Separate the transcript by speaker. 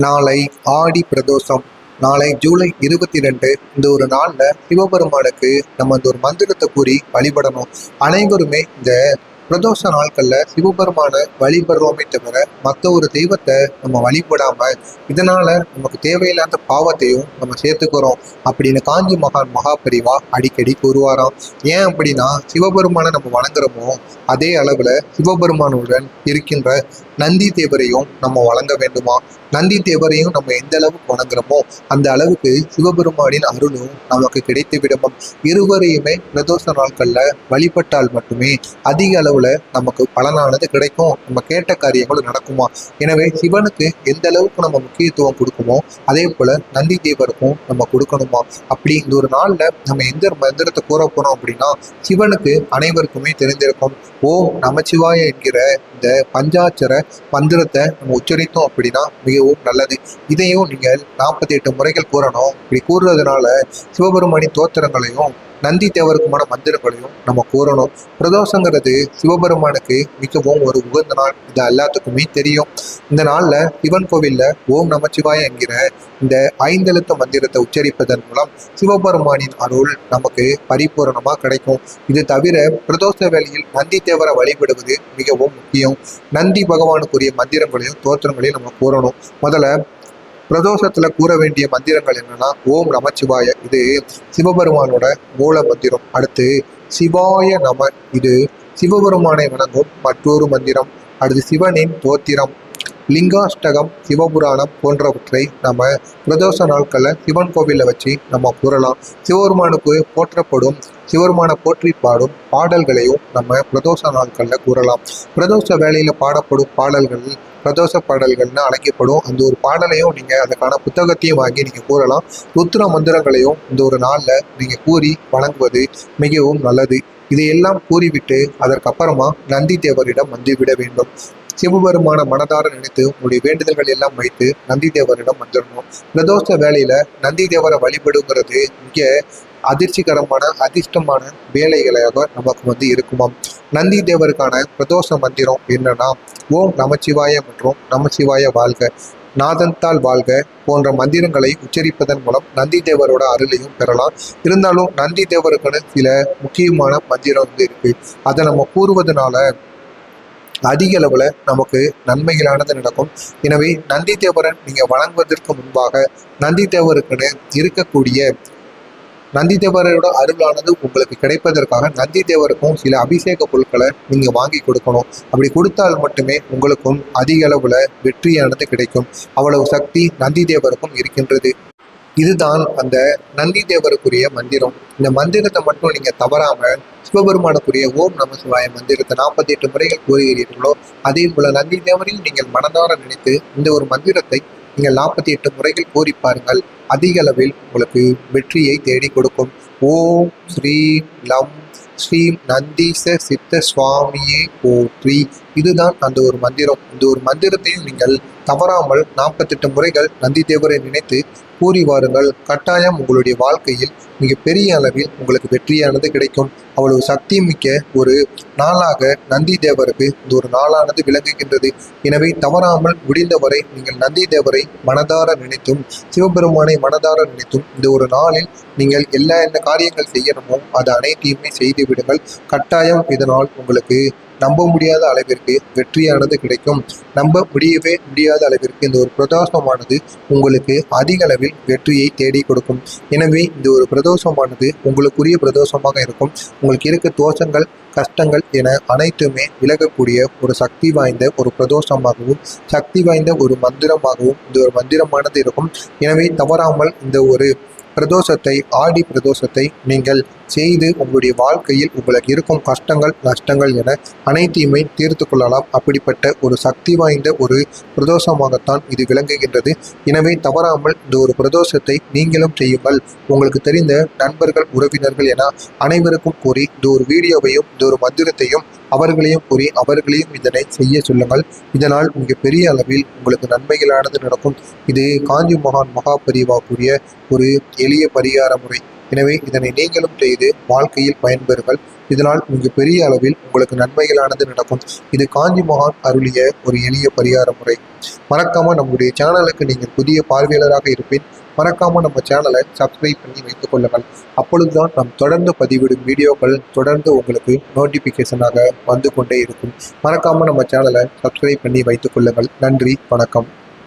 Speaker 1: நாளை ஆடி பிரதோஷம். நாளை ஜூலை 22. இந்த ஒரு நாள்ல சிவபெருமானுக்கு நம்ம இந்த ஒரு மந்திரத்தை கூறி வழிபடணும். அனைவருமே இந்த பிரதோஷ நாட்கள்ல சிவபெருமான வழிபடுறோமே தவிர மற்ற ஒரு தெய்வத்தை நம்ம வழிபடாம இதனால நமக்கு தேவையில்லாத பாவத்தையும் நம்ம சேர்த்துக்கிறோம் அப்படின்னு காஞ்சி மகான் மகாபெரிவா அடிக்கடி கூறுவாராம். ஏன் அப்படின்னா சிவபெருமானை நம்ம வணங்குறோமோ அதே அளவுல சிவபெருமானுடன் இருக்கின்ற நந்தி தேவரையும் நம்ம வணங்க வேண்டுமா. நந்தி தேவரையும் நம்ம எந்த அளவுக்கு வணங்குறோமோ அந்த அளவுக்கு சிவபெருமானின் அருளும் நமக்கு கிடைத்து விடுவோம். இருவரையுமே பிரதோஷ நாட்கள்ல வழிபட்டால் மட்டுமே அதிக அளவுல நமக்கு பலனானது கிடைக்கும். நம்ம கேட்ட காரியங்களும் நடக்குமா. எனவே சிவனுக்கு எந்த அளவுக்கு நம்ம முக்கியத்துவம் கொடுக்குமோ அதே போல நந்தி தேவருக்கும் நம்ம கொடுக்கணுமா. அப்படி இந்த ஒரு நாள்ல நம்ம எந்த மந்திரத்தை கூற போறோம் அப்படின்னா சிவனுக்கு அனைவருக்குமே தெரிந்திருக்கும். ஓம் நமச்சிவாய என்கிற இந்த பஞ்சாட்சர மந்திரத்தை நம்ம உச்சரித்தோம் அப்படின்னா மிகவும் நல்லது. இதையும் நீங்கள் 48 முறைகள் கூறணும். இப்படி கூறுறதுனால சிவபெருமானின் தோத்திரங்களையும் நந்தி தேவருக்குமான மந்திரங்களையும் நம்ம கூறணும். பிரதோஷங்கிறது சிவபெருமானுக்கு மிகவும் ஒரு உகந்த நாள். இது எல்லாத்துக்குமே தெரியும். இந்த நாள்ல சிவன் கோவில்ல ஓம் நமச்சிவாய என்கிற இந்த 5 எழுத்து மந்திரத்தை உச்சரிப்பதன் மூலம் சிவபெருமானின் அருள் நமக்கு பரிபூரணமா கிடைக்கும். இது தவிர பிரதோஷ வேளையில் நந்தி தேவரை வழிபடுவது மிகவும் முக்கியம். நந்தி பகவானுக்குரிய மந்திரங்களையும் தோற்றங்களையும் நம்ம கூறணும். முதல்ல பிரதோஷத்துல கூற வேண்டிய மந்திரங்கள் என்னன்னா ஓம் நமச்சிவாய, இது சிவபெருமானோட மூல மந்திரம். அடுத்து சிவாய நம, இது சிவபெருமானை வணங்கும் மற்றொரு மந்திரம். அடுத்து சிவனின் தோத்திரம், லிங்காஷ்டகம், சிவபுராணம் போன்றவற்றை நம்ம பிரதோஷ நாட்களில் சிவன் கோவிலில் வச்சு நம்ம கூறலாம். சிவபெருமானுக்கு போற்றப்படும் சிவபெருமானை போற்றி பாடும் பாடல்களையும் நம்ம பிரதோஷ நாட்களில் கூறலாம். பிரதோஷ வேளையில் பாடப்படும் பாடல்கள் பிரதோஷ பாடல்கள்னு அழைக்கப்படும். அந்த ஒரு பாடலையும் நீங்கள் அதுக்கான புத்தகத்தையும் வாங்கி நீங்கள் கூறலாம். ருத்ர மந்திரங்களையும் இந்த ஒரு நாளில் நீங்கள் கூறி வணங்குவது மிகவும் நல்லது. இதையெல்லாம் கூறிவிட்டு அதற்கப்புறமா நந்தி தேவரிடம் வந்துவிட வேண்டும். சிவபெருமான மனதார நினைத்து உங்களுடைய வேண்டுதல்கள் எல்லாம் வைத்து நந்தி தேவரிடம் வந்துடணும். பிரதோஷ வேலையில நந்தி தேவரை வழிபடுங்கிறது மிக அதிர்ச்சிகரமான அதிர்ஷ்டமான வேலைகளாக நமக்கு இருக்குமாம். நந்தி தேவருக்கான பிரதோஷ மந்திரம் என்னன்னா ஓம் நமச்சிவாய மற்றும் நமச்சிவாய வாழ்க, நாதந்தால் வாழ்க போன்ற மந்திரங்களை உச்சரிப்பதன் மூலம் நந்தி தேவரோட அருளையும் பெறலாம். இருந்தாலும் நந்தி தேவருக்கான சில முக்கியமான மந்திரம் இருக்கு. அதை நம்ம கூறுவதனால அதிக அளவில் நமக்கு நன்மைகளானது நடக்கும். எனவே நந்தி தேவரை நீங்கள் வழங்குவதற்கு முன்பாக நந்தி தேவருக்குன்னு இருக்கக்கூடிய நந்தி தேவரோட அருளானது உங்களுக்கு கிடைப்பதற்காக நந்தி தேவருக்கும் சில அபிஷேக பொருட்களை நீங்கள் வாங்கி கொடுக்கணும். அப்படி கொடுத்தால் மட்டுமே உங்களுக்கும் அதிக அளவில் வெற்றியானது கிடைக்கும். அவ்வளவு சக்தி நந்தி தேவருக்கும் இருக்கின்றது. இதுதான் அந்த நந்தி தேவருக்குரிய மந்திரம். இந்த மந்திரத்தை மட்டும் நீங்கள் தவறாமல் சிவபெருமானுக்குரிய ஓம் நம சிவாய மந்திரத்தை 48 முறைகள் கூறுகிறீர்களோ அதே போல நந்தி தேவரையும் நீங்கள் மனதார நினைத்து இந்த ஒரு மந்திரத்தை நீங்கள் 48 முறைகள் கூறி பாருங்கள். அதிக அளவில் உங்களுக்கு வெற்றியை தேடி கொடுக்கும். ஓம் ஸ்ரீம் லம் ஸ்ரீம் நந்தீச சித்த சுவாமியே போற்றி. இதுதான் அந்த ஒரு மந்திரம். இந்த ஒரு மந்திரத்தையும் நீங்கள் தவறாமல் 48 முறைகள் நந்தி தேவரை நினைத்து கூறி வாருங்கள். கட்டாயம் உங்களுடைய வாழ்க்கையில் மிகப்பெரிய அளவில் உங்களுக்கு வெற்றியானது கிடைக்கும். அவ்வளவு சக்தி மிக்க ஒரு நாளாக நந்தி தேவருக்கு இந்த ஒரு நாளானது விளங்குகின்றது. எனவே தவறாமல் முடிந்தவரை நீங்கள் நந்தி தேவரை மனதார நினைத்தும் சிவபெருமானை மனதார நினைத்தும் இந்த ஒரு நாளில் நீங்கள் என்ன காரியங்கள் செய்யணுமோ அது அனைத்தையுமே செய்து விடுங்கள். கட்டாயம் இதனால் உங்களுக்கு நம்ப முடியாத அளவிற்கு வெற்றியானது கிடைக்கும். நம்ப முடியவே முடியாத அளவிற்கு இந்த ஒரு பிரதோஷமானது உங்களுக்கு அதிக அளவில் வெற்றியை தேடி கொடுக்கும். எனவே இந்த ஒரு பிரதோஷமானது உங்களுக்குரிய பிரதோஷமாக இருக்கும். உங்களுக்கு இருக்க தோஷங்கள் கஷ்டங்கள் என அனைத்துமே விலகக்கூடிய ஒரு சக்தி வாய்ந்த ஒரு பிரதோஷமாகவும் சக்தி வாய்ந்த ஒரு மந்திரமாகவும் இந்த ஒரு மந்திரமானது இருக்கும். எனவே தவறாமல் இந்த ஒரு பிரதோஷத்தை ஆடி பிரதோஷத்தை நீங்கள் செய்து உங்களுடைய வாழ்க்கையில் உங்களுக்கு இருக்கும் கஷ்டங்கள் நஷ்டங்கள் என அனைத்தையுமே தீர்த்து கொள்ளலாம். அப்படிப்பட்ட ஒரு சக்தி வாய்ந்த ஒரு பிரதோஷமாகத்தான் இது விளங்குகின்றது. எனவே தவறாமல் இந்த ஒரு பிரதோஷத்தை நீங்களும் செய்யுங்கள். உங்களுக்கு தெரிந்த நண்பர்கள் உறவினர்கள் என அனைவருக்கும் கூறி இந்த ஒரு வீடியோவையும் இந்த ஒரு மந்திரத்தையும் அவர்களையும் கூறி அவர்களையும் இதனை செய்ய சொல்லுங்கள். இதனால் மிகப்பெரிய அளவில் உங்களுக்கு நன்மைகளானது நடக்கும். இது காஞ்சி மகான் மகாபெரிவா கூறிய ஒரு எளிய பரிகார முறை. எனவே இதனை நீங்களும் செய்து வாழ்க்கையில் பயன்பெறுங்கள். இதனால் மிகப்பெரிய அளவில் உங்களுக்கு நன்மைகளானது நடக்கும். இது காஞ்சி மகான் அருளிய ஒரு எளிய பரிகார முறை. மறக்காம நம்முடைய சேனலுக்கு நீங்கள் புதிய பார்வையாளராக இருப்பேன். மறக்காம நம்ம சேனலை சப்ஸ்கிரைப் பண்ணி வைத்துக் கொள்ளுங்கள். அப்பொழுதுதான் நாம் தொடர்ந்து பதிவிடும் வீடியோக்கள் தொடர்ந்து உங்களுக்கு நோட்டிபிகேஷனாக வந்து கொண்டே இருக்கும். மறக்காம நம்ம சேனலை சப்ஸ்கிரைப் பண்ணி வைத்துக் கொள்ளுங்கள். நன்றி, வணக்கம்.